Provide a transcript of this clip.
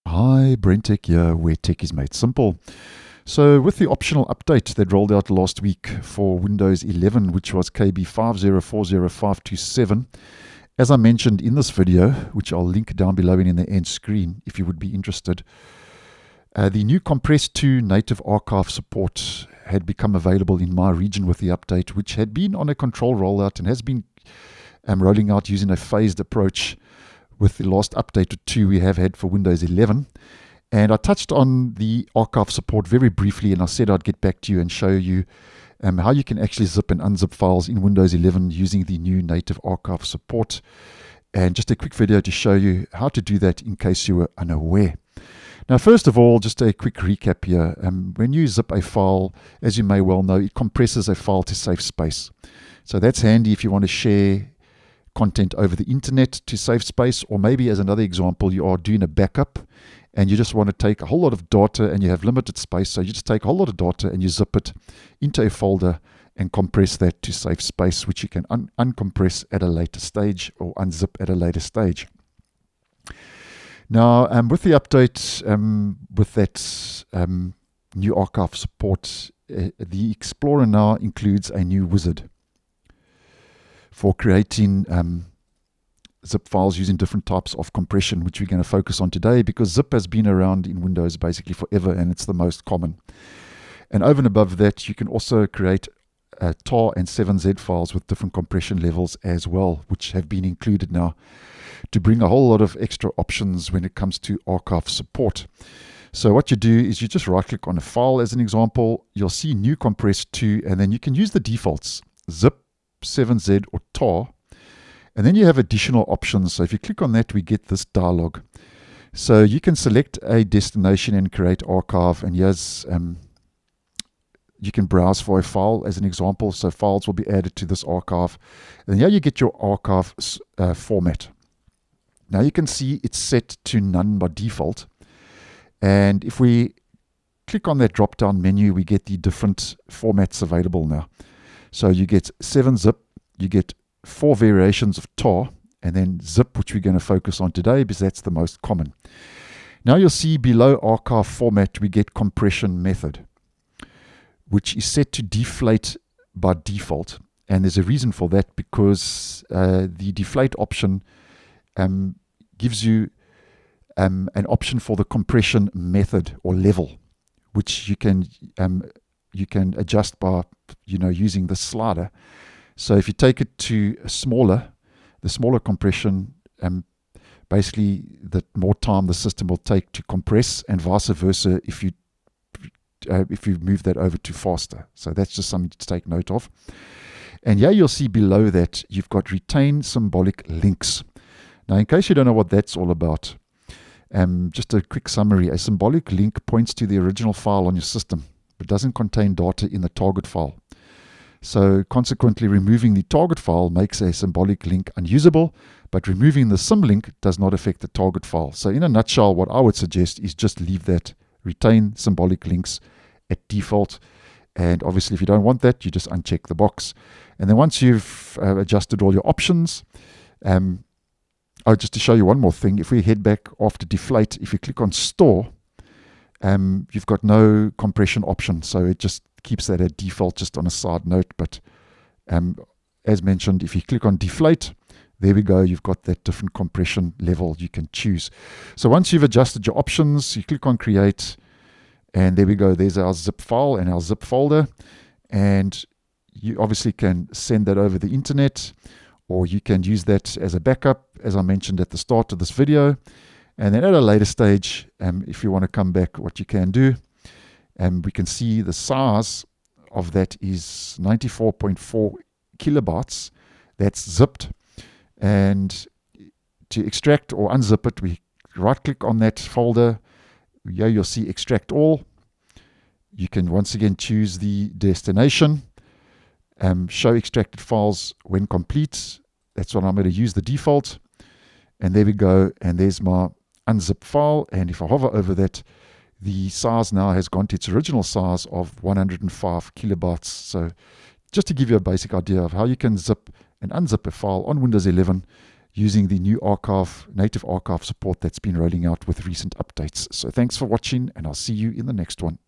Hi, BrenTech here, where tech is made simple. So with the optional update that rolled out last week for Windows 11, which was KB 5040527, as I mentioned in this video, which I'll link down below and in the end screen if you would be interested, the new Compress 2 native archive support had become available in my region with the update, which had been on a control rollout and has been rolling out using a phased approach with the last update or two we have had for Windows 11. And I touched on the archive support very briefly, and I said I'd get back to you and show you how you can actually zip and unzip files in Windows 11 using the new native archive support. And just a quick video to show you how to do that in case you were unaware. Now, first of all, just a quick recap here. When you zip a file, as you may well know, it compresses a file to save space. So that's handy if you want to share content over the internet to save space, or maybe as another example, you are doing a backup and you just want to take a whole lot of data and you have limited space, so you just take a whole lot of data and you zip it into a folder and compress that to save space, which you can uncompress at a later stage or unzip at a later stage. Now, with the update, with that new archive support, the Explorer now includes a new wizard for creating zip files using different types of compression, which we're going to focus on today because zip has been around in Windows basically forever and it's the most common. And over and above that, you can also create tar and 7Z files with different compression levels as well, which have been included now to bring a whole lot of extra options when it comes to archive support. So what you do is you just right click on a file as an example, you'll see new Compress 2, and then you can use the defaults, zip, 7Z or tar, and then you have additional options. So if you click on that, we get this dialog. So you can select a destination and create archive, and here's you can browse for a file as an example, so files will be added to this archive, and here you get your archive format. Now you can see it's set to none by default, and if we click on that drop down menu, we get the different formats available now. So you get 7-zip, you get 4 variations of tar, and then zip, which we're going to focus on today because that's the most common. Now you'll see below archive format, we get compression method, which is set to deflate by default. And there's a reason for that because the deflate option gives you an option for the compression method or level, which you can adjust by using the slider. So if you take it to the smaller compression, basically the more time the system will take to compress, and vice versa if you move that over to faster. So that's just something to take note of. And yeah, you'll see below that you've got retain symbolic links. Now, in case you don't know what that's all about, just a quick summary. A symbolic link points to the original file on your system, but doesn't contain data in the target file. So consequently, removing the target file makes a symbolic link unusable, but removing the symlink does not affect the target file. So in a nutshell, what I would suggest is just leave that, retain symbolic links at default. And obviously, if you don't want that, you just uncheck the box. And then once you've adjusted all your options, just to show you one more thing, if we head back after deflate, if you click on store, you've got no compression option, so it just keeps that at default, just on a side note. But as mentioned, if you click on deflate, there we go, you've got that different compression level you can choose. So once you've adjusted your options, you click on create, and there we go, there's our zip file and our zip folder, and you obviously can send that over the internet, or you can use that as a backup, as I mentioned at the start of this video. And then at a later stage, if you want to come back, what you can do, we can see the size of that is 94.4 kilobytes. That's zipped. And to extract or unzip it, we right-click on that folder. Here you'll see extract all. You can once again choose the destination. Show extracted files when complete. That's what I'm going to use, the default. And there we go. And there's my unzip file, and if I hover over that, the size now has gone to its original size of 105 kilobytes. So just to give you a basic idea of how you can zip and unzip a file on Windows 11 using the new native archive support that's been rolling out with recent updates. So thanks for watching, and I'll see you in the next one.